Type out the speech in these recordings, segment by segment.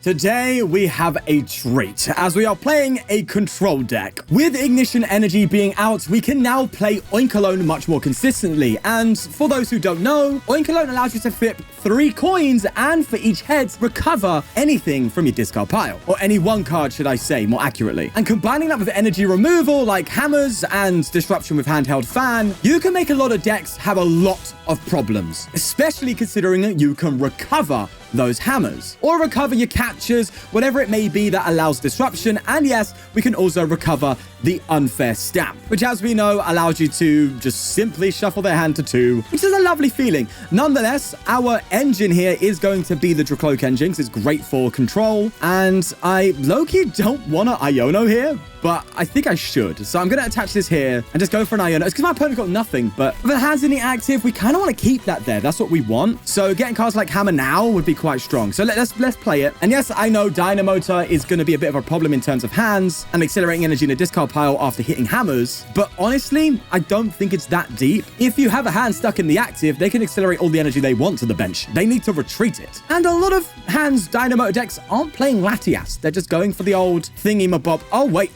Today we have a treat as we are playing a control deck. With Ignition Energy being out, we can now play Oink Alone much more consistently. And for those who don't know, Oink Alone allows you to flip 3 coins and for each head, recover anything from your discard pile. Or any one card, should I say, more accurately. And combining that with energy removal like hammers and disruption with handheld fan, you can make a lot of decks have a lot of problems. Especially considering that you can recover those hammers or recover your captures, whatever it may be that allows disruption. And yes, we can also recover the unfair stamp, which as we know allows you to just simply shuffle their hand to 2, which is a lovely feeling. Nonetheless, our engine here is going to be the Dracloak engine because it's great for control, and I low-key don't want an Iono here, but I think I should. So I'm going to attach this here and just go for an Iono. It's because my opponent got nothing, but with the hands in the active, we kind of want to keep that there. That's what we want. So getting cards like Hammer now would be quite strong. So let's play it. And yes, I know Dynamotor is going to be a bit of a problem in terms of hands and accelerating energy in a discard pile after hitting hammers. But honestly, I don't think it's that deep. If you have a hand stuck in the active, they can accelerate all the energy they want to the bench. They need to retreat it. And a lot of hands Dynamotor decks aren't playing Latias. They're just going for the old thingy-mabob. Oh, wait.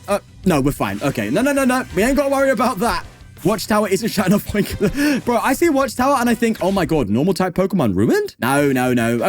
No, we're fine. Okay. No. We ain't got to worry about that. Watchtower isn't shutting off. Bro, I see Watchtower and I think, oh my god, normal type Pokemon ruined? No.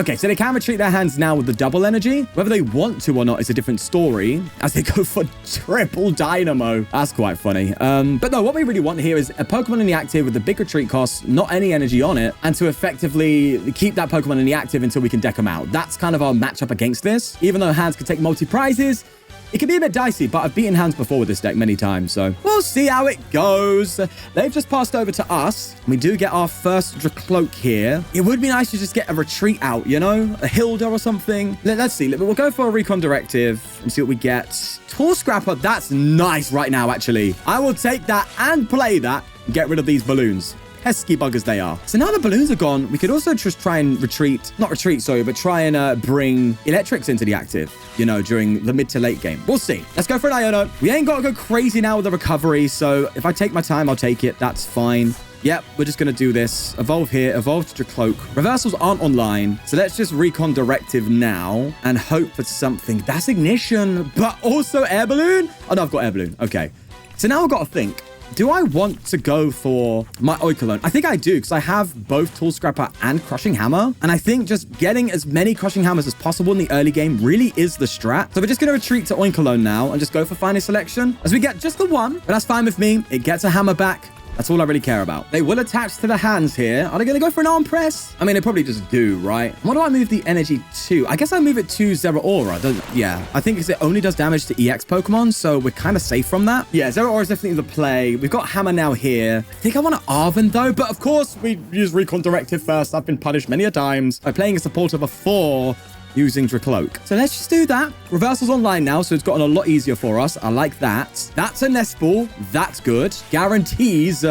Okay, so they can retreat their hands now with the double energy. Whether they want to or not is a different story as they go for triple Dynamo. That's quite funny. But no, what we really want here is a Pokemon in the active with the big retreat cost, not any energy on it, and to effectively keep that Pokemon in the active until we can deck them out. That's kind of our matchup against this. Even though hands can take multi-prizes, it can be a bit dicey, but I've beaten hands before with this deck many times, so we'll see how it goes. They've just passed over to us. We do get our first Dracloak here. It would be nice to just get a retreat out, you know? A Hilda or something. Let's see. We'll go for a Recon Directive and see what we get. Tool Scrapper, that's nice right now, actually. I will take that and play that and get rid of these balloons. Pesky buggers they are. So now the balloons are gone, we could also just try and try and bring electrics into the active, you know, during the mid to late game. We'll see. Let's go for an Iono. We ain't got to go crazy now with the recovery, so if I take my time, I'll take it. That's fine. Yep, we're just going to do this. Evolve here, evolve to Dracloak. Reversals aren't online, so let's just Recon Directive now and hope for something. That's Ignition, but also Air Balloon? Oh, no, I've got Air Balloon. Okay. So now I've got to think. Do I want to go for my Oink Alone? I think I do, because I have both Tool Scrapper and Crushing Hammer. And I think just getting as many Crushing Hammers as possible in the early game really is the strat. So we're just going to retreat to Oink Alone now and just go for Final Selection. As we get just the one, but that's fine with me. It gets a hammer back. That's all I really care about. They will attach to the hands here. Are they going to go for an arm press? I mean, they probably just do, right? What do I move the energy to? I guess I move it to Zeraora. Yeah, I think it only does damage to EX Pokemon, so we're kind of safe from that. Yeah, Zeraora is definitely the play. We've got Hammer now here. I think I want to Arven, though, but of course, we use Recon Directive first. I've been punished many a times by playing a support of a 4 using Dracloak. So let's just do that. Reversal's online now, so it's gotten a lot easier for us. I like that. That's a Nest Ball. That's good. Guarantees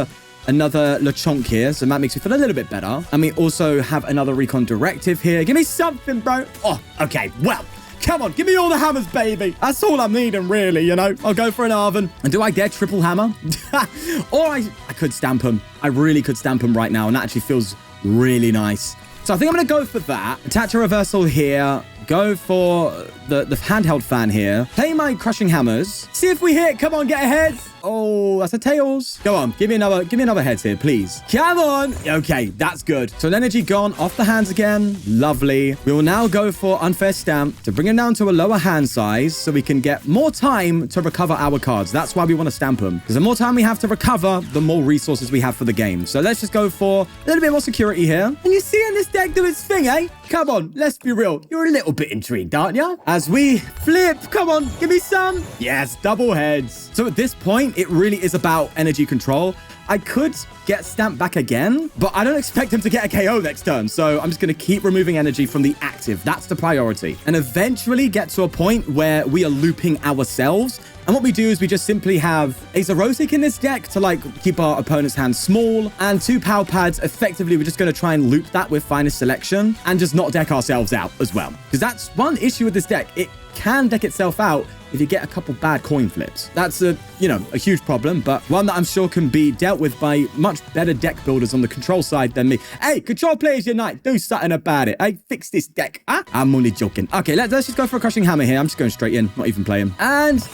another Lechonk here, so that makes me feel a little bit better. And we also have another Recon Directive here. Give me something, bro. Oh, okay. Well, come on, give me all the hammers, baby. That's all I'm needing, really, you know? I'll go for an Arven. And do I dare triple hammer? Or I could stamp him. I really could stamp him right now, and that actually feels really nice. So I think I'm going to go for that. Attach a reversal here. Go for the handheld fan here. Play my Crushing Hammers. See if we hit. Come on, get ahead. Oh, that's a Tails. Go on. Give me another heads here, please. Come on. Okay, that's good. So energy gone off the hands again. Lovely. We will now go for Unfair Stamp to bring him down to a lower hand size so we can get more time to recover our cards. That's why we want to stamp them. Because the more time we have to recover, the more resources we have for the game. So let's just go for a little bit more security here. And you're seeing this deck do its thing, eh? Come on, let's be real. You're a little bit intrigued, aren't you? As we flip. Come on, give me some. Yes, double heads. So at this point, it really is about energy control. I could get Stamp back again, but I don't expect him to get a KO next turn. So I'm just going to keep removing energy from the active. That's the priority. And eventually get to a point where we are looping ourselves. And what we do is we just simply have a Zerosic in this deck to like keep our opponent's hand small, and 2 Power Pads. Effectively, we're just going to try and loop that with Finest Selection and just not deck ourselves out as well. Because that's one issue with this deck. It can deck itself out if you get a couple bad coin flips. That's a huge problem, but one that I'm sure can be dealt with by much better deck builders on the control side than me. Hey, control players unite. Do something about it. Hey, fix this deck. Huh? I'm only joking. Okay, let's just go for a crushing hammer here. I'm just going straight in, not even playing. And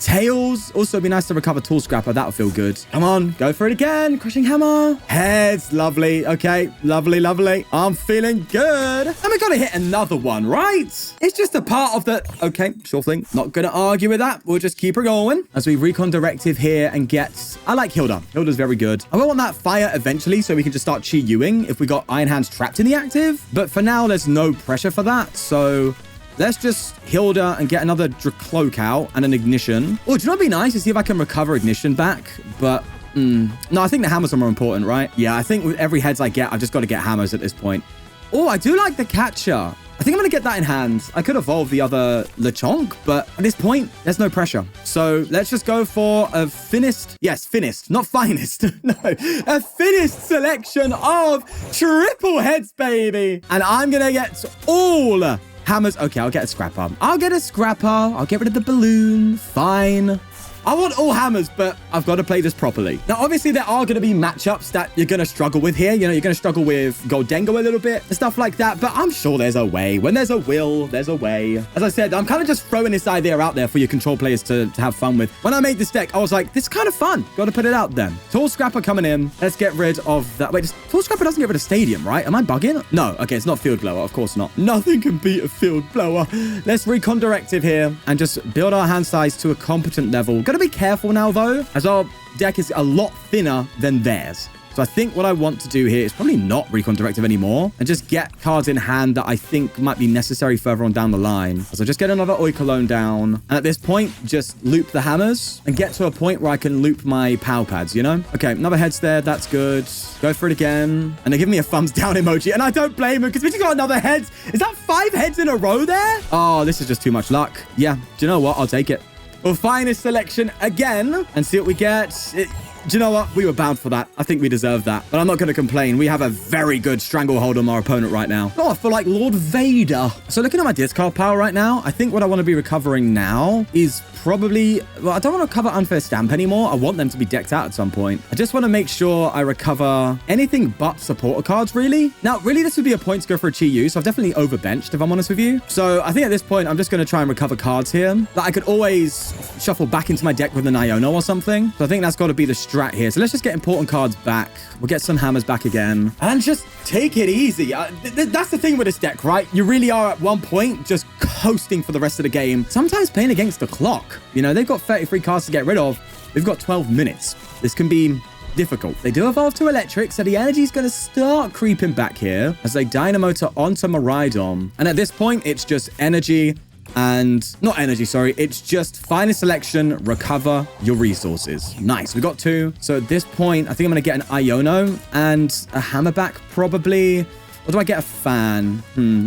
tails. Also, it'd be nice to recover tool scrapper. That'll feel good. Come on, go for it again. Crushing hammer. Heads. Lovely. Okay, lovely, lovely. I'm feeling good. And we gotta hit another one, right? It's just a part of the... Okay, sure thing. Not gonna argue with that. We'll just keep her going as we recon directive here and get... I like Hilda. Hilda's very good. I will want that fire eventually so we can just start Chi Yuing if we got Iron Hands trapped in the active. But for now, there's no pressure for that. So... let's just Hilda and get another Dracloak out and an Ignition. Oh, do you know what'd be nice to see if I can recover Ignition back? But, no, I think the hammers are more important, right? Yeah, I think with every heads I get, I've just got to get hammers at this point. Oh, I do like the Catcher. I think I'm going to get that in hand. I could evolve the other Lechonk, but at this point, there's no pressure. So let's just go for a finished, yes, finished, not finest. No, a finished selection of triple heads, baby. And I'm going to get all hammers. Okay, I'll get a scrapper. I'll get a scrapper. I'll get rid of the balloon. Fine. I want all hammers, but I've got to play this properly. Now, obviously, there are going to be matchups that you're going to struggle with here. You know, you're going to struggle with Goldengo a little bit and stuff like that, but I'm sure there's a way. When there's a will, there's a way. As I said, I'm kind of just throwing this idea out there for your control players to have fun with. When I made this deck, I was like, this is kind of fun. Got to put it out then. Tool Scrapper coming in. Let's get rid of that. Wait, Tool Scrapper doesn't get rid of Stadium, right? Am I bugging? No. Okay, it's not Field Blower. Of course not. Nothing can beat a Field Blower. Let's recon directive here and just build our hand size to a competent level. Got to be careful now, though, as our deck is a lot thinner than theirs. So I think what I want to do here is probably not recon directive anymore and just get cards in hand that I think might be necessary further on down the line. So just get another Oikalone down. And at this point, just loop the hammers and get to a point where I can loop my POW pads, you know? Okay, another heads there. That's good. Go for it again. And they give me a thumbs down emoji. And I don't blame them because we just got another heads. Is that 5 heads in a row there? Oh, this is just too much luck. Yeah, do you know what? I'll take it. We'll find his selection again and see what we get. Do you know what? We were bound for that. I think we deserve that. But I'm not going to complain. We have a very good stranglehold on our opponent right now. Oh, I feel like Lord Vader. So looking at my discard power right now, I think what I want to be recovering now is probably... well, I don't want to cover Unfair Stamp anymore. I want them to be decked out at some point. I just want to make sure I recover anything but supporter cards, really. Now, really, this would be a point to go for a Chi Yu, so I've definitely overbenched, if I'm honest with you. So I think at this point, I'm just going to try and recover cards here that I could always shuffle back into my deck with an Iono or something. So I think that's got to be the strat here. So let's just get important cards back. We'll get some hammers back again and just take it easy. That's the thing with this deck, right? You really are at one point just coasting for the rest of the game. Sometimes playing against the clock. You know, they've got 33 cards to get rid of. We've got 12 minutes. This can be difficult. They do evolve to electric, so the energy is going to start creeping back here as they Dynamotor onto Miraidon. And at this point, it's just energy and not energy, sorry. It's just finest selection, recover your resources. Nice. We got 2. So at this point, I think I'm going to get an Iono and a Hammerback probably. Or do I get a fan?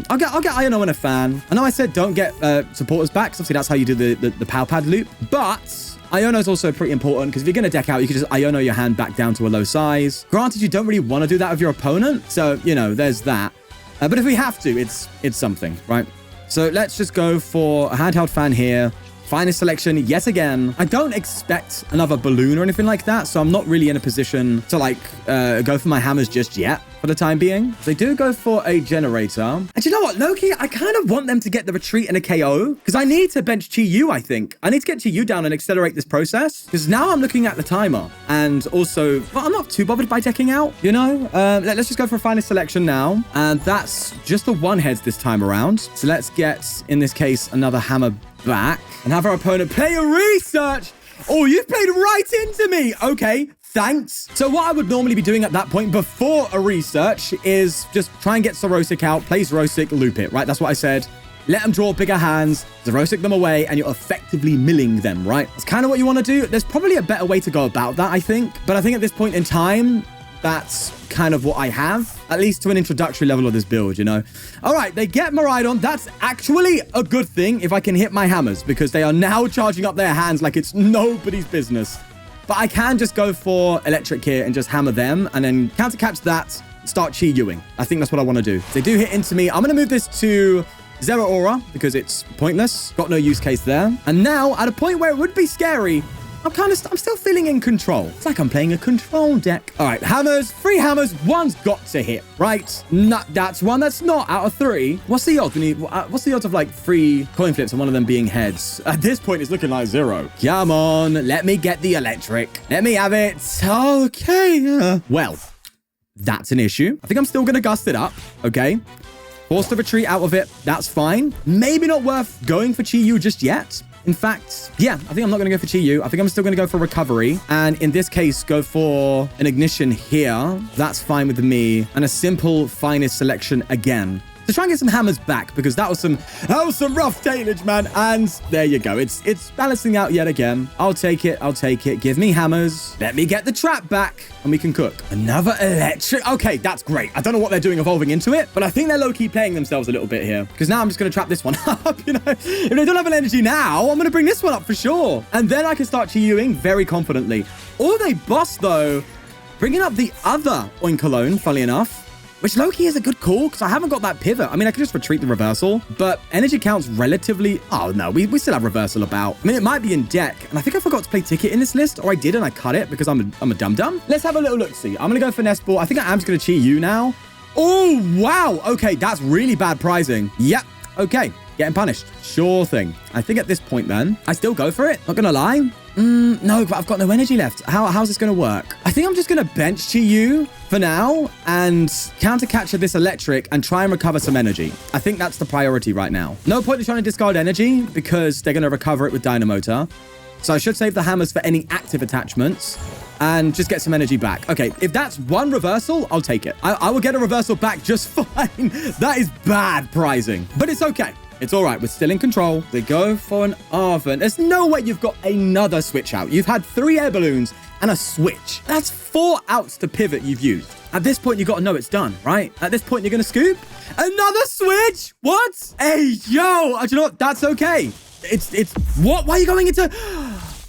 I'll get Iono and a fan. I know I said don't get supporters back, because obviously that's how you do the POW pad loop. But Iono is also pretty important, because if you're going to deck out, you can just Iono your hand back down to a low size. Granted, you don't really want to do that with your opponent. So, you know, there's that. But if we have to, it's something, right? So let's just go for a handheld fan here. Finest selection yet again. I don't expect another balloon or anything like that, so I'm not really in a position to like go for my hammers just yet for the time being. They do go for a generator. And you know what, Loki? I kind of want them to get the retreat and a KO because I need to bench Chi Yu, I think. I need to get Chi Yu down and accelerate this process because now I'm looking at the timer and also, well, I'm not too bothered by decking out, you know? Let's just go for a finest selection now. And that's just the 1 heads this time around. So let's get, in this case, another hammer back and have our opponent play a research. Oh, you've played right into me. Okay, thanks. So what I would normally be doing at that point before a research is just try and get Xerosic out, play Xerosic, loop it, right? That's what I said. Let them draw bigger hands, Xerosic them away, and you're effectively milling them, right? That's kind of what you want to do. There's probably a better way to go about that, I think. But I think at this point in time, that's kind of what I have, at least to an introductory level of this build, you know? All right, they get Miraidon. That's actually a good thing if I can hit my hammers, because they are now charging up their hands like it's nobody's business. But I can just go for electric here and just hammer them and then counter catch that, start Chi Yuing. I think that's what I want to do. They do hit into me. I'm going to move this to Zero aura, because it's pointless. Got no use case there. And now, at a point where it would be scary, I'm still feeling in control. It's like I'm playing a control deck. All right, hammers, 3 hammers, 1's got to hit, right? No, that's 1 that's not out of 3. What's the odds? What's the odds of like 3 coin flips and one of them being heads? At this point, it's looking like 0. Come on, let me get the electric. Let me have it. Okay. Well, that's an issue. I think I'm still going to gust it up, okay? Forced to retreat out of it. That's fine. Maybe not worth going for Chi Yu just yet. In fact, yeah, I think I'm not going to go for Chi Yu. I think I'm still going to go for recovery. And in this case, go for an ignition here. That's fine with me. And a simple finest selection again. To try and get some hammers back, because that was some rough tailage, man. And there you go. It's balancing out yet again. I'll take it. I'll take it. Give me hammers. Let me get the trap back and we can cook. Another electric. Okay, that's great. I don't know what they're doing evolving into it, but I think they're low-key playing themselves a little bit here, because now I'm just going to trap this one up. You know, if they don't have an energy now, I'm going to bring this one up for sure. And then I can start Chi-Yuing very confidently. Or they bust, though, bringing up the other Oinkalone, funnily enough. Which low-key is a good call, because I haven't got that pivot. I mean, I could just retreat the reversal, but energy counts relatively... Oh, no, we still have reversal about. I mean, it might be in deck, and I think I forgot to play ticket in this list, or I did, and I cut it because I'm a dum-dum. Let's have a little look-see. I'm going to go for Nest Ball. I think I am just going to Chi Yu now. Oh, wow. Okay, that's really bad pricing. Yep. Okay, getting punished. Sure thing. I think at this point, then, I still go for it. Not going to lie. No, but I've got no energy left. How's this going to work? I think I'm just going to bench Chi Yu for now and counter catcher this electric and try and recover some energy. I think that's the priority right now. No point in trying to discard energy because they're going to recover it with Dynamotor. So I should save the hammers for any active attachments and just get some energy back. Okay, if that's 1 reversal, I'll take it. I will get a reversal back just fine. That is bad pricing, but it's okay. It's all right. We're still in control. They go for an Arven. There's no way you've got another switch out. You've had 3 air balloons and a switch. That's 4 outs to pivot you've used. At this point, you got to know it's done, right? At this point, you're going to scoop. Another switch? What? Hey, yo. Do you know what? That's okay. It's what? Why are you going into...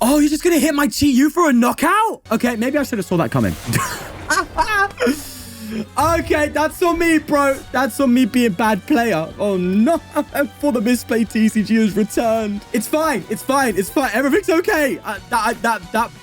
Oh, you're just going to hit my Chi Yu for a knockout? Okay, maybe I should have saw that coming. Okay, that's on me, bro. That's on me being bad player. Oh, no. For the misplay, TCG has returned. It's fine. It's fine. It's fine. Everything's okay.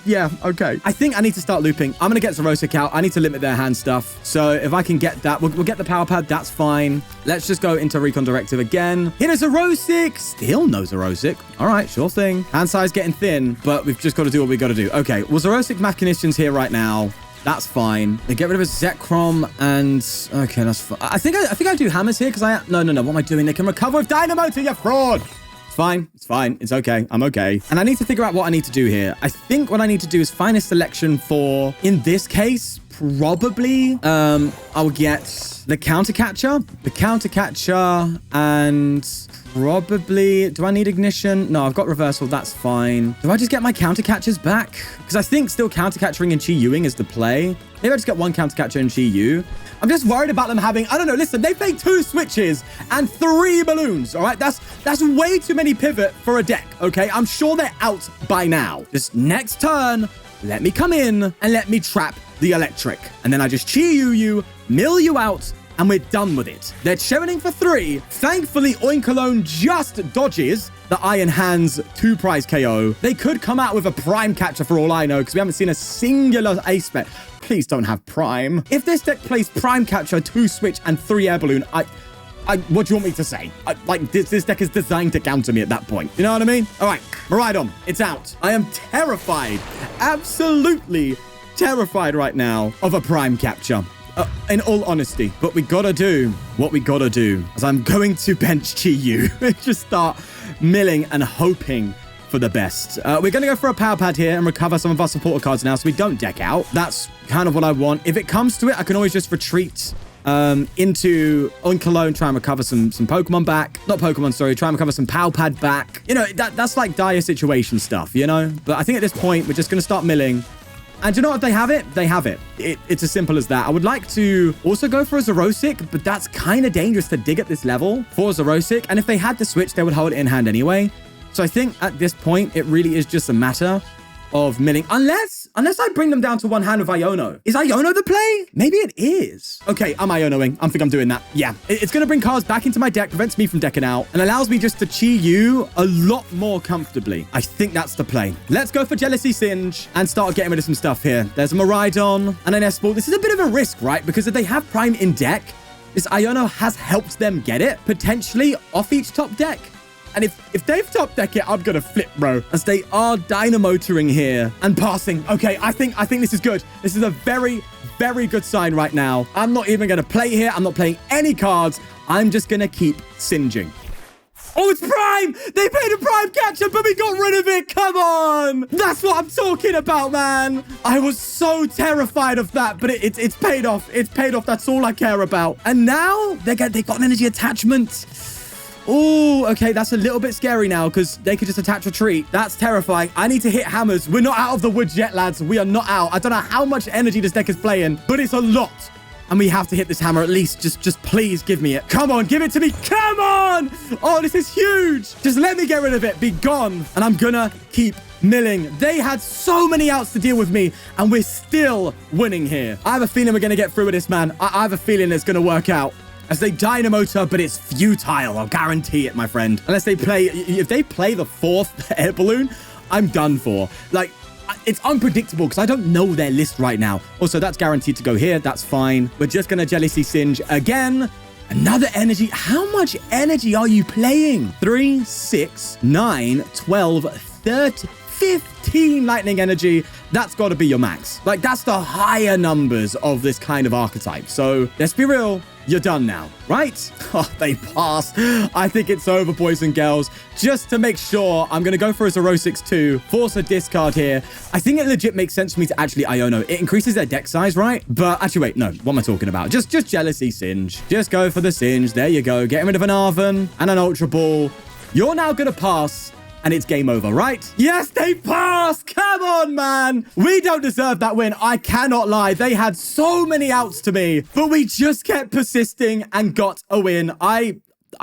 Yeah, okay. I think I need to start looping. I'm going to get Zerosic out. I need to limit their hand stuff. So if I can get that, we'll get the power pad. That's fine. Let's just go into Recon Directive again. Hit a Zerosic. Still no Zerosic. All right, sure thing. Hand size getting thin, but we've just got to do what we got to do. Okay, well, Zerosic Mechanician's here right now. That's fine. They get rid of a Zekrom and... Okay, that's fine. I think I do hammers here because I... No. What am I doing? They can recover with Dynamotor, you fraud! It's fine. It's fine. It's okay. I'm okay. And I need to figure out what I need to do here. I think what I need to do is find a selection for... In this case, probably... I'll get the counter catcher. The counter catcher and... Probably... Do I need ignition? No, I've got reversal. That's fine. Do I just get my counter catchers back? Because I think still counter catchering and Chi Yuing is the play. Maybe I just get 1 counter catcher and Chi Yu. I'm just worried about them having... I don't know. Listen, they played 2 switches and 3 balloons. All right? That's way too many pivot for a deck. Okay? I'm sure they're out by now. This next turn, let me come in and let me trap the electric. And then I just Chi Yu you, mill you out, and we're done with it. They're churning for 3. Thankfully, Oinkalone just dodges the Iron Hands 2 prize KO. They could come out with a Prime Catcher for all I know, because we haven't seen a singular ace bet. Please don't have Prime. If this deck plays Prime Catcher, 2 Switch, and 3 Air Balloon, what do you want me to say? This deck is designed to counter me at that point. You know what I mean? All right, Maridon, it's out. I am terrified, absolutely terrified right now of a Prime Capture. In all honesty, but we gotta do what we gotta do. As I'm going to bench Chi Yu, just start milling and hoping for the best. We're gonna go for a power pad here and recover some of our supporter cards now, so we don't deck out. That's kind of what I want. If it comes to it, I can always just retreat into Oinkalone, try and recover some Pokemon back. Not Pokemon, sorry. Try and recover some power pad back. You know, that's like dire situation stuff, you know? But I think at this point, we're just gonna start milling. And do you know what? They have it. They have it. It's as simple as that. I would like to also go for a Zerosic, but that's kind of dangerous to dig at this level for Zerosic. And if they had the switch, they would hold it in hand anyway. So I think at this point, it really is just a matter of milling. Unless I bring them down to one hand with Iono. Is Iono the play? Maybe it is. Okay, I'm Ionoing. I think I'm doing that. Yeah. It's going to bring cards back into my deck, prevents me from decking out, and allows me just to Chi Yu a lot more comfortably. I think that's the play. Let's go for Jealousy Singe and start getting rid of some stuff here. There's a Miraidon and an S-Ball. This is a bit of a risk, right? Because if they have Prime in deck, this Iono has helped them get it, potentially off each top deck. And if they've top deck it, I'm going to flip, bro. As they are dynamotoring here and passing. Okay, I think this is good. This is a very, very good sign right now. I'm not even going to play here. I'm not playing any cards. I'm just going to keep singeing. Oh, it's Prime! They played a Prime catcher, but we got rid of it. Come on! That's what I'm talking about, man. I was so terrified of that, but it's paid off. It's paid off. That's all I care about. And now they got an energy attachment. Oh, okay. That's a little bit scary now because they could just attach retreat. That's terrifying. I need to hit hammers. We're not out of the woods yet, lads. We are not out. I don't know how much energy this deck is playing, but it's a lot. And we have to hit this hammer at least. Just please give me it. Come on, give it to me. Come on. Oh, this is huge. Just let me get rid of it. Be gone. And I'm gonna keep milling. They had so many outs to deal with me, and we're still winning here. I have a feeling we're gonna get through with this, man. I have a feeling it's gonna work out. As they dynamotor, but it's futile. I'll guarantee it, my friend. Unless they play... If they play the 4th air balloon, I'm done for. Like... It's unpredictable because I don't know their list right now. Also, that's guaranteed to go here. That's fine. We're just going to Jealousy Singe again. Another energy. How much energy are you playing? 3, 6, 9, 12, 13, 15 lightning energy. That's got to be your max. Like, that's the higher numbers of this kind of archetype. So, let's be real. You're done now, right? Oh, they passed. I think it's over, boys and girls. Just to make sure, I'm going to go for a 062, force a discard here. I think it legit makes sense for me to actually Iono. It increases their deck size, right? But actually, wait, no. What am I talking about? Just Jealousy Singe. Just go for the Singe. There you go. Getting rid of an Arven and an Ultra Ball. You're now going to pass. And it's game over, right? Yes, they passed! Come on, man! We don't deserve that win. I cannot lie. They had so many outs to me, but we just kept persisting and got a win. I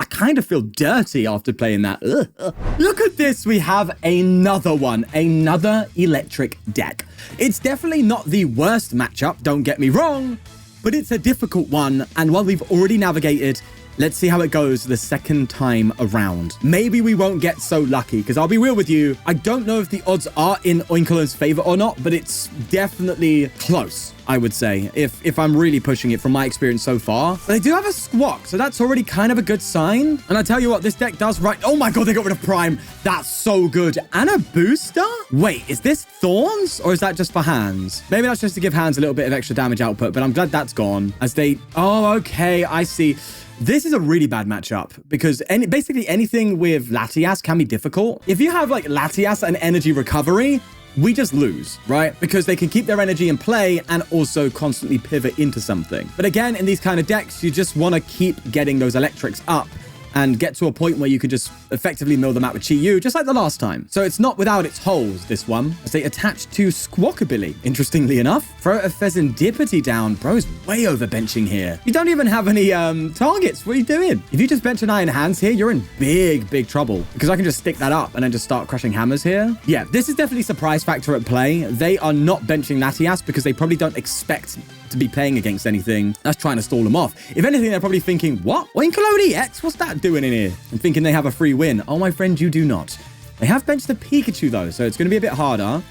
kind of feel dirty after playing that. Ugh. Look at this. We have another one. Another electric deck. It's definitely not the worst matchup, don't get me wrong, but it's a difficult one. And while we've already navigated... Let's see how it goes the second time around. Maybe we won't get so lucky, because I'll be real with you. I don't know if the odds are in Oinkolone's favor or not, but it's definitely close, I would say, if I'm really pushing it from my experience so far. But they do have a Squawk, so that's already kind of a good sign. And I tell you what, this deck does right. Oh my God, they got rid of Prime. That's so good. And a booster? Wait, is this Thorns or is that just for hands? Maybe that's just to give hands a little bit of extra damage output, but I'm glad that's gone as they... Oh, okay, I see. This is a really bad matchup because basically anything with Latias can be difficult. If you have like Latias and energy recovery, we just lose, right? Because they can keep their energy in play and also constantly pivot into something. But again, in these kind of decks, you just want to keep getting those electrics up and get to a point where you can just effectively mill them out with Chi Yu, just like the last time. So it's not without its holes, this one, as they attach to Squawkabilly. Interestingly enough, throw a Pheasantipity down. Bro's way over benching here. You don't even have any targets. What are you doing? If you just bench an Iron Hands here, you're in big trouble because I can just stick that up and then just start crushing hammers here. Yeah, this is definitely surprise factor at play. They are not benching Latias because they probably don't expect to be playing against anything that's trying to stall them off. If anything, they're probably thinking, what? Oinkologne EX? What's that doing in here? And thinking they have a free win. Oh, my friend, you do not. They have benched the Pikachu, though, so it's going to be a bit harder.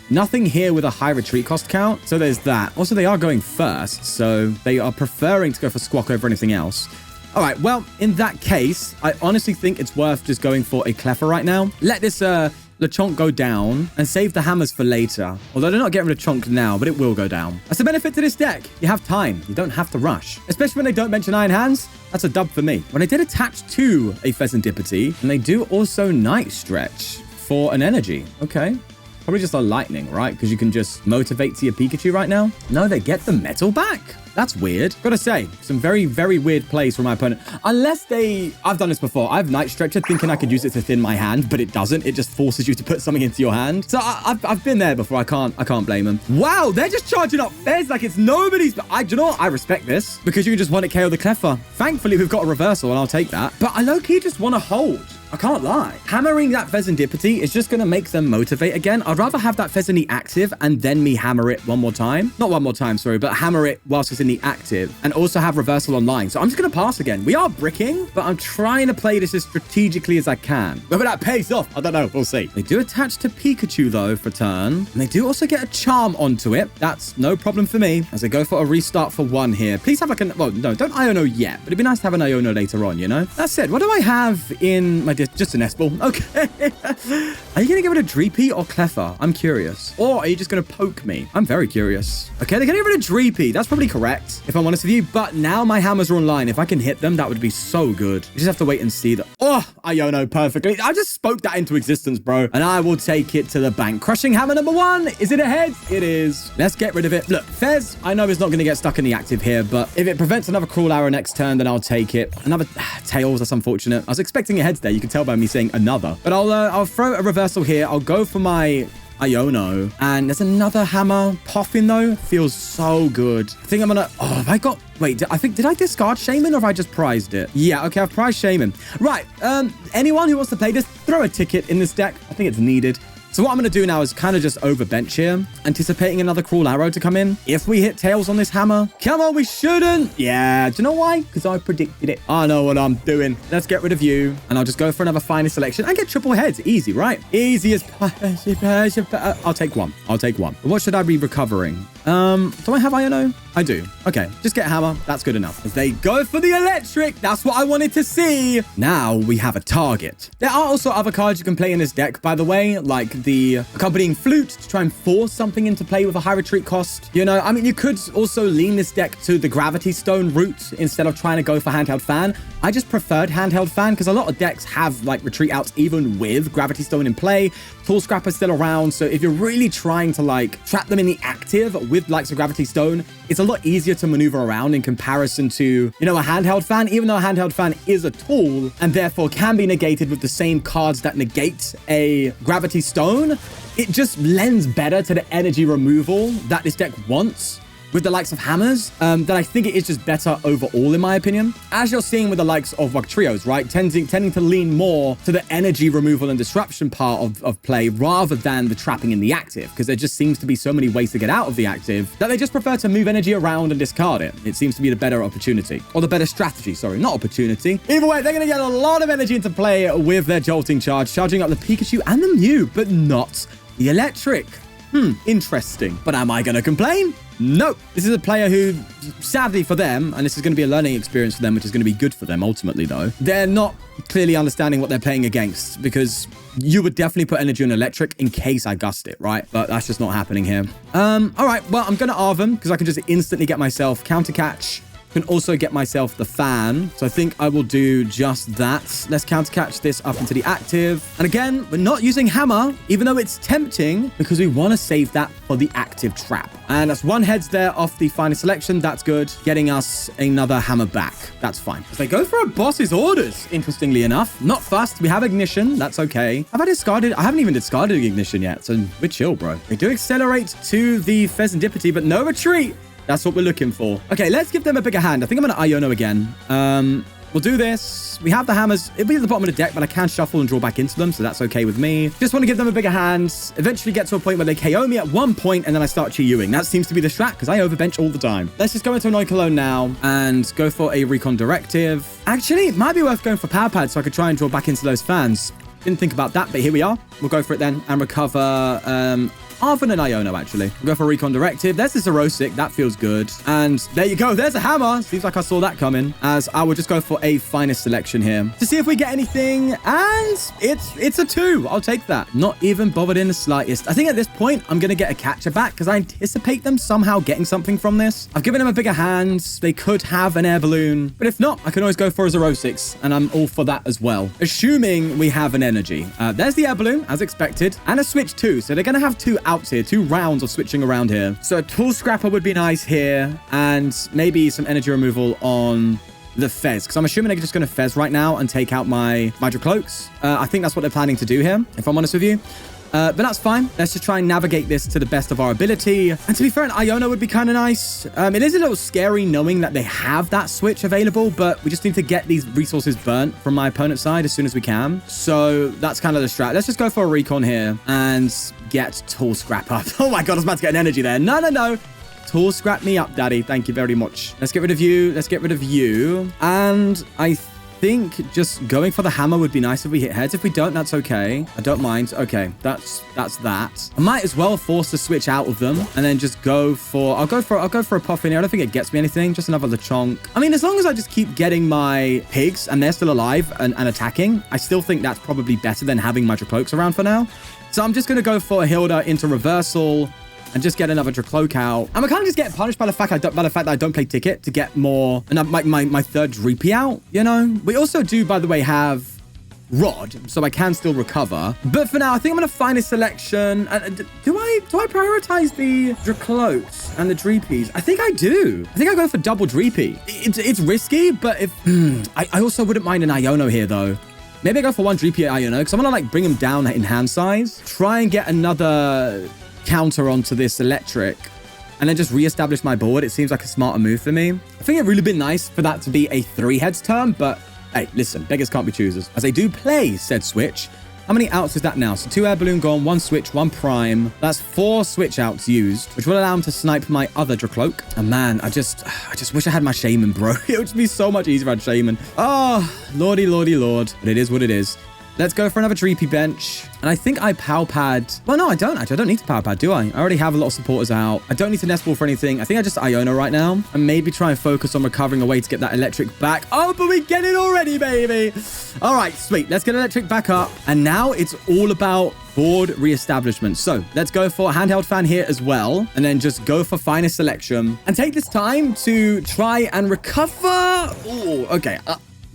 Nothing here with a high retreat cost count, so there's that. Also, they are going first, so they are preferring to go for Squawk over anything else. All right, well, in that case, I honestly think it's worth just going for a Cleffa right now. Let this Lechonk go down and save the hammers for later. Although they're not getting rid of Chonk now, but it will go down. That's the benefit to this deck. You have time. You don't have to rush. Especially when they don't mention Iron Hands. That's a dub for me. When they did attach to a Pheasantipity, and they do also Night Stretch for an energy. Okay. Probably just a lightning, right? Because you can just motivate to your Pikachu right now. No, they get the metal back. That's weird. Gotta say, some very weird plays from my opponent. Unless they... I've done this before. I've Night Stretcher thinking I could use it to thin my hand, but it doesn't. It just forces you to put something into your hand. So I've been there before. I can't blame them. Wow, they're just charging up Fez like it's nobody's... Do you know what? I respect this because you can just want to KO the Cleffa. Thankfully, we've got a reversal and I'll take that. But I low-key just want to hold. I can't lie. Hammering that Fezandipity is just going to make them motivate again. I'd rather have that Fez in the active and then me hammer it one more time. Not one more time, sorry, but hammer it whilst it's in the active and also have reversal online. So I'm just going to pass again. We are bricking, but I'm trying to play this as strategically as I can. Whether that pays off, I don't know. We'll see. They do attach to Pikachu, though, for turn. And they do also get a charm onto it. That's no problem for me as they go for a restart for 1 here. Please have like an... Well, no, don't Iono yet, but it'd be nice to have an Iono later on, you know? That said, what do I have in my... Just an S-ball. Okay. Are you going to give it a Dreepy or Cleffa? I'm curious. Or are you just going to poke me? I'm very curious. Okay, they're going to give it a Dreepy. That's probably correct, if I'm honest with you. But now my hammers are online. If I can hit them, that would be so good. You just have to wait and see that. Oh, Iono perfectly. I just spoke that into existence, bro. And I will take it to the bank. Crushing hammer number 1. Is it ahead? It is. Let's get rid of it. Look, Fez, I know is not going to get stuck in the active here, but if it prevents another crawl arrow next turn, then I'll take it. Another Tails, that's unfortunate. I was expecting a heads there. You can tell by me saying another. But I'll throw a reversal here. I'll go for my Iono. And there's another hammer. Poffin, though, feels so good. I think I'm gonna... Oh, have I got... Wait, did I discard Shaman or have I just prized it? Yeah, okay, I've prized Shaman. Right, anyone who wants to play this, throw a ticket in this deck. I think it's needed. So what I'm going to do now is kind of just overbench here, anticipating another crawl arrow to come in. If we hit Tails on this hammer, come on, we shouldn't. Yeah, do you know why? Because I predicted it. I know what I'm doing. Let's get rid of you. And I'll just go for another finest selection and get triple heads. Easy, right? Easy as... I'll take one. I'll take one. What should I be recovering? Do I have Iono? I do. Okay, just get a hammer. That's good enough. As they go for the electric. That's what I wanted to see. Now we have a target. There are also other cards you can play in this deck, by the way, like the accompanying flute to try and force something into play with a high retreat cost. You know, I mean, you could also lean this deck to the gravity stone route instead of trying to go for handheld fan. I just preferred handheld fan because a lot of decks have like retreat outs even with gravity stone in play. Tool Scrapper's still around, so if you're really trying to like trap them in the active with likes of gravity stone, it's a lot easier to maneuver around in comparison to, you know, a handheld fan, even though a handheld fan is a tool and therefore can be negated with the same cards that negate a gravity stone. It just lends better to the energy removal that this deck wants with the likes of hammers, that I think it is just better overall, in my opinion. As you're seeing with the likes of like trios, right? Tending to lean more to the energy removal and disruption part of play rather than the trapping in the active, because there just seems to be so many ways to get out of the active that they just prefer to move energy around and discard it. It seems to be the better opportunity, or the better strategy, sorry, not opportunity. Either way, they're going to get a lot of energy into play with their jolting charge, charging up the Pikachu and the Mew, but not the electric. Interesting. But am I going to complain? No. This is a player who, sadly for them, and this is going to be a learning experience for them, which is going to be good for them ultimately, though, they're not clearly understanding what they're playing against, because you would definitely put energy on electric in case I gust it, right? But that's just not happening here. All right. Well, I'm going to Arvum because I can just instantly get myself counter catch. Can also get myself the fan. So I think I will do just that. Let's counter catch this up into the active. And again, we're not using hammer, even though it's tempting, because we want to save that for the active trap. And that's 1 heads there off the final selection. That's good. Getting us another hammer back. That's fine. As they go for a boss's orders, interestingly enough. Not fast. We have ignition. That's okay. Have I discarded? I haven't even discarded ignition yet. So we're chill, bro. They do accelerate to the Fezandipity, but no retreat. That's what we're looking for. Okay, let's give them a bigger hand. I think I'm going to Iono again. We'll do this. We have the hammers. It'll be at the bottom of the deck, but I can shuffle and draw back into them, so that's okay with me. Just want to give them a bigger hand. Eventually get to a point where they KO me at one point, and then I start Chi-Yuing. That seems to be the strat, because I overbench all the time. Let's just go into an Oinkologne now and go for a Recon Directive. Actually, it might be worth going for Power Pad so I could try and draw back into those fans. Didn't think about that, but here we are. We'll go for it then and recover... Arvin and Iono, actually. We'll go for Recon Directive. There's the Zerosic. That feels good. And there you go. There's a hammer. Seems like I saw that coming. As I will just go for a finest selection here to see if we get anything. And it's a 2. I'll take that. Not even bothered in the slightest. I think at this point, I'm going to get a catcher back because I anticipate them somehow getting something from this. I've given them a bigger hand. They could have an air balloon. But if not, I can always go for a Zerosic. And I'm all for that as well. Assuming we have an energy. There's the air balloon, as expected. And a switch too. So they're going to have 2 outs here, 2 rounds of switching around here. So a Tool Scrapper would be nice here, and maybe some energy removal on the Fez, because I'm assuming they're just going to Fez right now and take out my Magic Cloaks. I think that's what they're planning to do here, if I'm honest with you. But that's fine. Let's just try and navigate this to the best of our ability. And to be fair, an Iona would be kind of nice. It is a little scary knowing that they have that switch available, but we just need to get these resources burnt from my opponent's side as soon as we can. So that's kind of the strat. Let's just go for a recon here and get Tool Scrap up. Oh my God, I was about to get an energy there. No, no, no. Tool Scrap me up, daddy. Thank you very much. Let's get rid of you. Let's get rid of you. And I think just going for the hammer would be nice if we hit heads. If we don't, that's okay. I don't mind. Okay, that's that. I might as well force the switch out of them and then just go for... I'll go for a puff in here. I don't think it gets me anything. Just another Lechonk. I mean, as long as I just keep getting my pigs and they're still alive and attacking, I still think that's probably better than having my Dracloaks around for now. So I'm just going to go for a Hilda into reversal and just get another Dracloak out. And we're kind of just getting punished by the fact that I don't play Ticket to get more, and my third Dreepy out, you know? We also do, by the way, have Rod, so I can still recover. But for now, I think I'm going to find a selection. Do I prioritize the Dracloaks and the Dreepies? I think I do. I think I go for double Dreepy. It's risky, but if... I also wouldn't mind an Iono here, though. Maybe I go for one Dreepy Iono, because I'm going to, like, bring him down in hand size. Try and get another counter onto this electric and then just reestablish my board. It seems like a smarter move for me. I think it'd really been nice for that to be a 3 heads turn, but hey, listen, beggars can't be choosers. As I do play said switch, how many outs is that now? So 2 air balloon gone, 1 switch, 1 prime. That's 4 switch outs used, which will allow him to snipe my other Dracloak. And man, I just wish I had my Shaman, bro. It would be so much easier if I had Shaman. Oh, lordy, lordy, lord. But it is what it is. Let's go for another Dreepy bench. And I think I power pad. Well, no, I don't actually. I don't need to power pad, do I? I already have a lot of supporters out. I don't need to nest ball for anything. I think I just Iona right now. And maybe try and focus on recovering a way to get that electric back. Oh, but we get it already, baby. All right, sweet. Let's get electric back up. And now it's all about board reestablishment. So let's go for a handheld fan here as well. And then just go for finest selection. And take this time to try and recover. Oh, okay.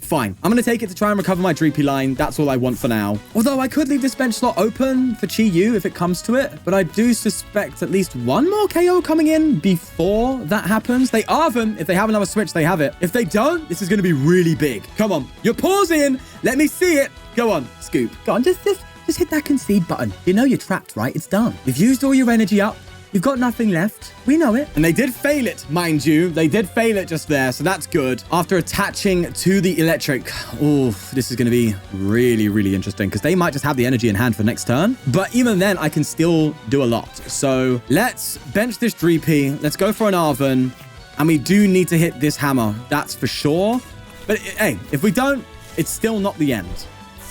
Fine. I'm going to take it to try and recover my Dreepy line. That's all I want for now. Although I could leave this bench slot open for Chi Yu if it comes to it. But I do suspect at least one more KO coming in before that happens. They are them. If they have another switch, they have it. If they don't, this is going to be really big. Come on. You're pausing. Let me see it. Go on. Scoop. Go on. Just hit that concede button. You know you're trapped, right? It's done. You've used all your energy up. You've got nothing left. We know it. And they did fail it, mind you. They did fail it just there, so that's good. After attaching to the electric, oh, this is going to be really, really interesting because they might just have the energy in hand for next turn. But even then, I can still do a lot. So let's bench this Dreepy. Let's go for an Arven. And we do need to hit this hammer. That's for sure. But hey, if we don't, it's still not the end.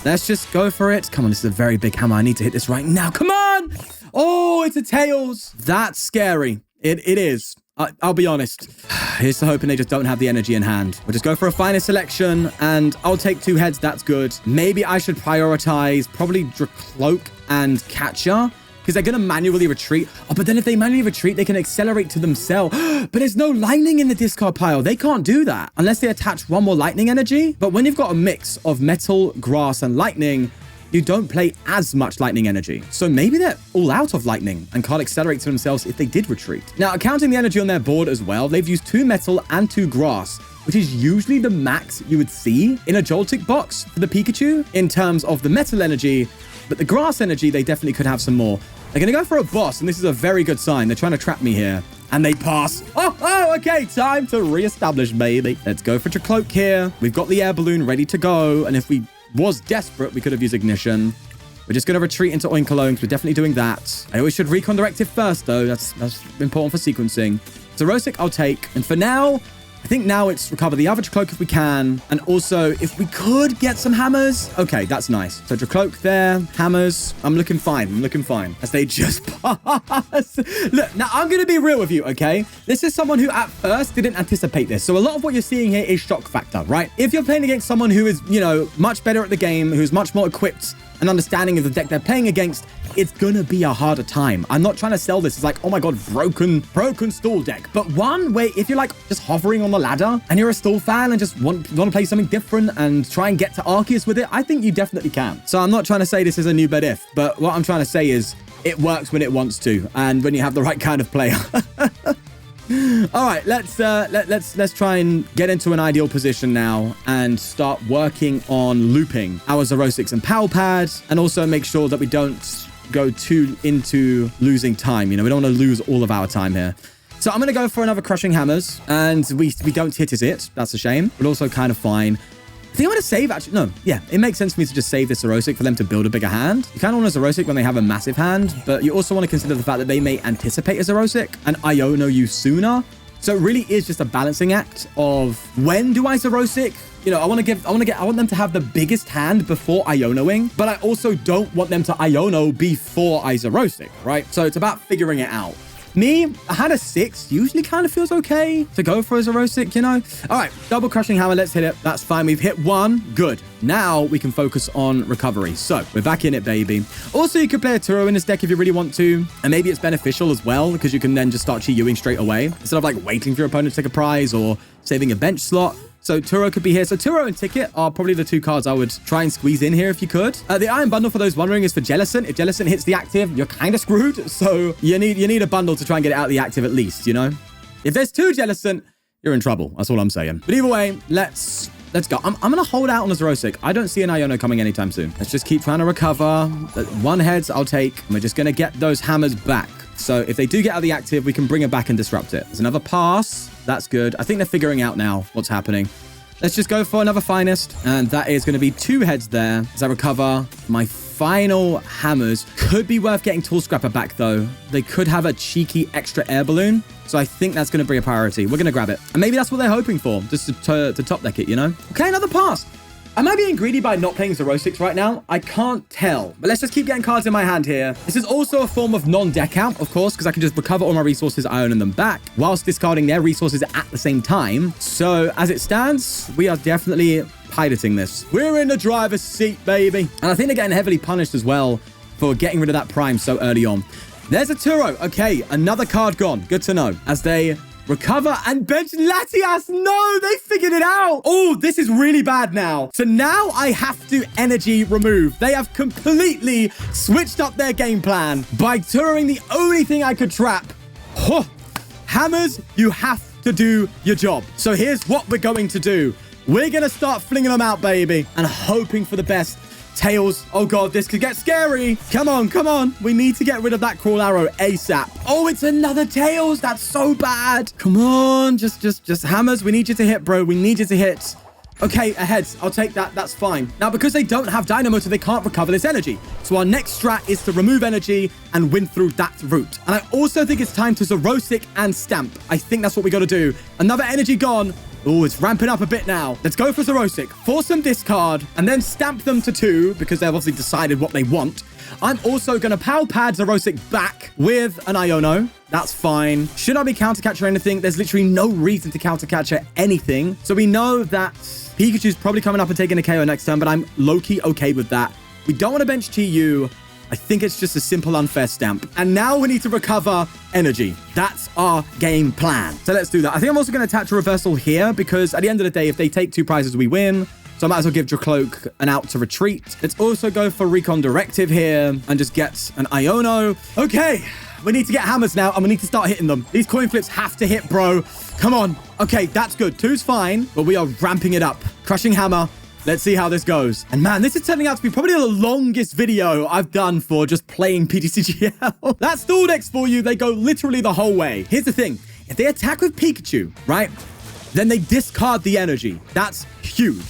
Let's just go for it. Come on, this is a very big hammer. I need to hit this right now. Come on! Oh, it's a Tails. That's scary. It is. I'll be honest. Here's to hoping they just don't have the energy in hand. We'll just go for a finer selection, and I'll take 2 heads. That's good. Maybe I should prioritize probably Dracloak and Catcher, because they're going to manually retreat. Oh, but then if they manually retreat, they can accelerate to themselves. But there's no lightning in the discard pile. They can't do that unless they attach 1 more lightning energy. But when you've got a mix of metal, grass, and lightning, you don't play as much lightning energy. So maybe they're all out of lightning and can't accelerate to themselves if they did retreat. Now, accounting the energy on their board as well, they've used 2 metal and 2 grass, which is usually the max you would see in a Joltik box for the Pikachu in terms of the metal energy. But the grass energy, they definitely could have some more. They're going to go for a boss, and this is a very good sign. They're trying to trap me here. And they pass. Oh, okay. Time to reestablish, baby. Let's go for Dracloak here. We've got the air balloon ready to go. And if we was desperate, we could have used ignition. We're just going to retreat into Oinkologne. We're definitely doing that. I always should recon directive first, though. That's important for sequencing. So Rosic, I'll take. And for now, I think now it's recover the other Dracloak if we can. And also, if we could get some hammers. Okay, that's nice. So Dracloak there, hammers. I'm looking fine. I'm looking fine. As they just pass. Look, now I'm going to be real with you, okay? This is someone who at first didn't anticipate this. So a lot of what you're seeing here is shock factor, right? If you're playing against someone who is, you know, much better at the game, who's much more equipped and understanding of the deck they're playing against, it's gonna be a harder time. I'm not trying to sell this as like, oh my god, broken stall deck. But one way, if you're like just hovering on the ladder and you're a stall fan and just want to play something different and try and get to Arceus with it, I think you definitely can. So I'm not trying to say this is a new bad if, but what I'm trying to say is it works when it wants to and when you have the right kind of player. All right, let's try and get into an ideal position now and start working on looping our Zerosix and Palpad, and also make sure that we don't go too into losing time. You know, we don't want to lose all of our time here. So I'm going to go for another Crushing Hammers, and we don't hit it. That's a shame, but also kind of fine. I think I'm going to save, actually. No, yeah, it makes sense for me to just save this Zerosic for them to build a bigger hand. You kind of want a Zerosic when they have a massive hand, but you also want to consider the fact that they may anticipate a Zerosic and Iono you sooner. So it really is just a balancing act of when do I Zerosic? You know, I want them to have the biggest hand before Ionoing, but I also don't want them to Iono before I Zerosic, right? So it's about figuring it out. Me, I had a 6. Usually kind of feels okay to go for a Zerosic, you know? All right, double Crushing Hammer. Let's hit it. That's fine. We've hit 1. Good. Now we can focus on recovery. So we're back in it, baby. Also, you could play a Turo in this deck if you really want to. And maybe it's beneficial as well because you can then just start Chi-Yuing straight away instead of like waiting for your opponent to take a prize or saving a bench slot. So Turo could be here. So Turo and Ticket are probably the 2 cards I would try and squeeze in here if you could. The Iron Bundle, for those wondering, is for Jellicent. If Jellicent hits the active, you're kind of screwed. So you need a bundle to try and get it out of the active at least, you know? If there's 2 Jellicent, you're in trouble. That's all I'm saying. But either way, let's go. I'm going to hold out on the Zerosic. I don't see an Iono coming anytime soon. Let's just keep trying to recover. 1 heads I'll take. And we're just going to get those hammers back. So if they do get out of the active, we can bring it back and disrupt it. There's another pass. That's good. I think they're figuring out now what's happening. Let's just go for another Finest. And that is going to be 2 heads there as I recover my final hammers. Could be worth getting Tool Scrapper back, though. They could have a cheeky extra air balloon. So I think that's going to be a priority. We're going to grab it. And maybe that's what they're hoping for, just to top deck it, you know? Okay, another pass. Am I being greedy by not playing Zerosics right now? I can't tell. But let's just keep getting cards in my hand here. This is also a form of non-deck out, of course, because I can just recover all my resources, Iono them back, whilst discarding their resources at the same time. So as it stands, we are definitely piloting this. We're in the driver's seat, baby. And I think they're getting heavily punished as well for getting rid of that Prime so early on. There's a Turo. Okay, another card gone. Good to know. As they recover and bench Latias. No, they figured it out. Oh, this is really bad now. So now I have to energy remove. They have completely switched up their game plan by Turoing the only thing I could trap. Huh. Hammers, you have to do your job. So here's what we're going to do. We're going to start flinging them out, baby, and hoping for the best. Tails. Oh, God, this could get scary. Come on, come on. We need to get rid of that Crawl Arrow ASAP. Oh, it's another Tails. That's so bad. Come on. Just hammers. We need you to hit, bro. We need you to hit. Okay, a heads. I'll take that. That's fine. Now, because they don't have Dynamo, so they can't recover this energy. So our next strat is to remove energy and win through that route. And I also think it's time to Zerosic and Stamp. I think that's what we got to do. Another energy gone. Oh, it's ramping up a bit now. Let's go for Zerosic. Force them discard and then stamp them to 2 because they've obviously decided what they want. I'm also going to Power Pad Zerosic back with an Iono. That's fine. Should I be counter catcher anything? There's literally no reason to counter catcher anything. So we know that Pikachu's probably coming up and taking a KO next turn, but I'm low-key okay with that. We don't want to bench Chi-Yu. I think it's just a simple unfair stamp. And now we need to recover energy. That's our game plan. So let's do that. I think I'm also going to attach a reversal here because at the end of the day, if they take 2 prizes, we win. So I might as well give Dracloak an out to retreat. Let's also go for Recon Directive here and just get an Iono. Okay, we need to get hammers now and we need to start hitting them. These coin flips have to hit, bro. Come on. Okay, that's good. 2's fine, but we are ramping it up. Crushing Hammer. Let's see how this goes. And man, this is turning out to be probably the longest video I've done for just playing PTCGL. That's stall decks for you. They go literally the whole way. Here's the thing. If they attack with Pikachu, right, then they discard the energy. That's huge.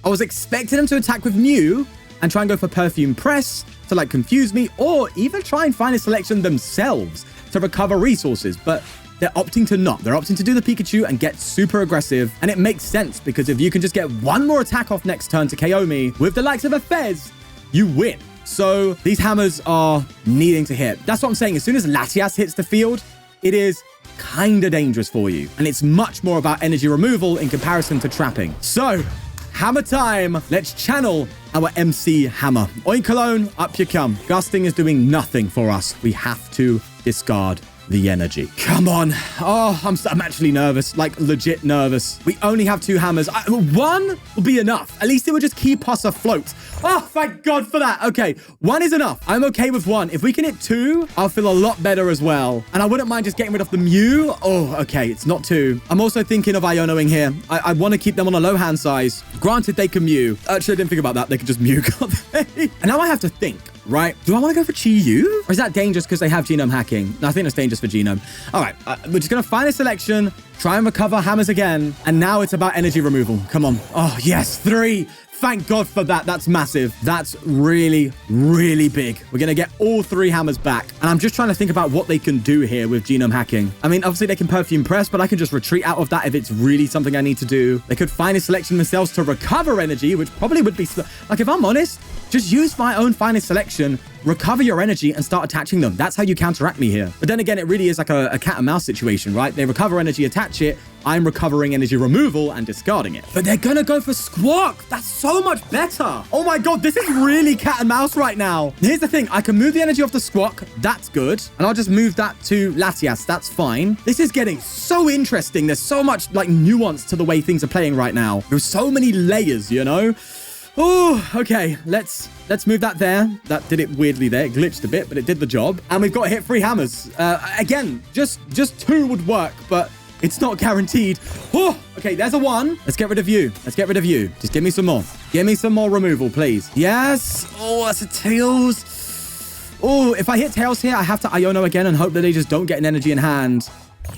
I was expecting them to attack with Mew and try and go for Perfume Press to like confuse me or even try and find a selection themselves to recover resources. But they're opting to not. They're opting to do the Pikachu and get super aggressive. And it makes sense because if you can just get 1 more attack off next turn to KO me with the likes of a Fez, you win. So these hammers are needing to hit. That's what I'm saying. As soon as Latias hits the field, it is kind of dangerous for you. And it's much more about energy removal in comparison to trapping. So hammer time. Let's channel our MC hammer. Oinkologne, up you come. Gusting is doing nothing for us. We have to discard the energy. Come on. Oh, I'm actually nervous, like legit nervous. We only have 2 hammers. 1 will be enough. At least it would just keep us afloat. Oh, thank God for that. Okay, 1 is enough. I'm okay with 1. If we can hit 2, I'll feel a lot better as well. And I wouldn't mind just getting rid of the Mew. Oh, okay, it's not 2. I'm also thinking of Ionoing here. I want to keep them on a low hand size. Granted, they can Mew. Actually, I didn't think about that. They could just Mew, can't they? And now I have to think. right? Do I want to go for Chi Yu? Or is that dangerous because they have genome hacking? No, I think it's dangerous for genome. All right, we're just going to find a selection, try and recover hammers again. And now it's about energy removal. Come on. Oh, yes, 3. Thank God for that. That's massive. That's really, really big. We're going to get all 3 hammers back. And I'm just trying to think about what they can do here with genome hacking. I mean, obviously they can perfume press, but I can just retreat out of that if it's really something I need to do. They could find a selection themselves to recover energy, which probably would be... Like, if I'm honest, just use my own finest selection, recover your energy, and start attaching them. That's how you counteract me here. But then again, it really is like a cat and mouse situation, right? They recover energy, attach it. I'm recovering energy removal and discarding it. But they're gonna go for Squawk. That's so much better. Oh my God, this is really cat and mouse right now. Here's the thing. I can move the energy off the Squawk. That's good. And I'll just move that to Latias. That's fine. This is getting so interesting. There's so much like nuance to the way things are playing right now. There's so many layers, you know? Oh, okay. Let's move that there. That did it weirdly there. It glitched a bit, but it did the job. And we've got to hit 3 hammers. Again, just 2 would work, but it's not guaranteed. Oh, okay, there's a 1. Let's get rid of you. Let's get rid of you. Just give me some more. Give me some more removal, please. Yes. Oh, that's a Tails. Oh, if I hit Tails here, I have to Iono again and hope that they just don't get an energy in hand.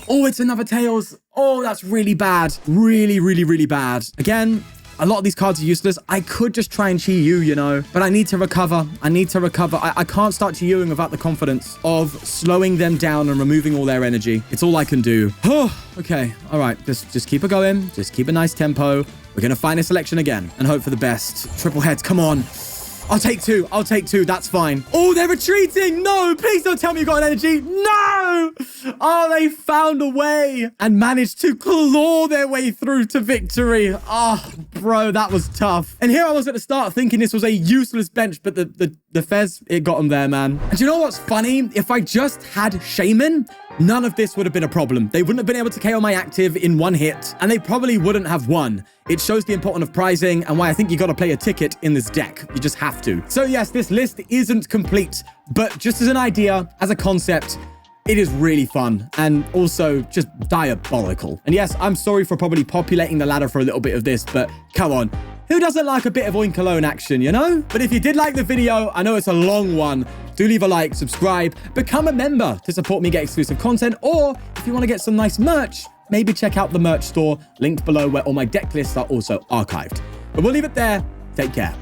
Oh, it's another Tails. Oh, that's really bad. Really, really, really bad. Again, a lot of these cards are useless. I could just try and Chi Yu, you know, but I need to recover. I need to recover. I can't start Chi Yuing without the confidence of slowing them down and removing all their energy. It's all I can do. Oh, okay. All right. Just keep it going. Just keep a nice tempo. We're going to find a selection again and hope for the best. Triple heads. Come on. I'll take 2. I'll take 2. That's fine. Oh, they're retreating. No, please don't tell me you got an energy. No. Oh, they found a way and managed to claw their way through to victory. Oh, bro, that was tough. And here I was at the start thinking this was a useless bench, but the Fez, it got them there, man. And you know what's funny? If I just had Shaman, none of this would have been a problem. They wouldn't have been able to KO my active in 1 hit, and they probably wouldn't have won. It shows the importance of prizing and why I think you got to play a ticket in this deck. You just have to. So yes, this list isn't complete, but just as an idea, as a concept, it is really fun and also just diabolical. And yes, I'm sorry for probably populating the ladder for a little bit of this, but come on. Who doesn't like a bit of Oink action, you know? But if you did like the video, I know it's a long one, do leave a like, subscribe, become a member to support me get exclusive content, or if you want to get some nice merch, maybe check out the merch store linked below where all my deck lists are also archived. But we'll leave it there. Take care.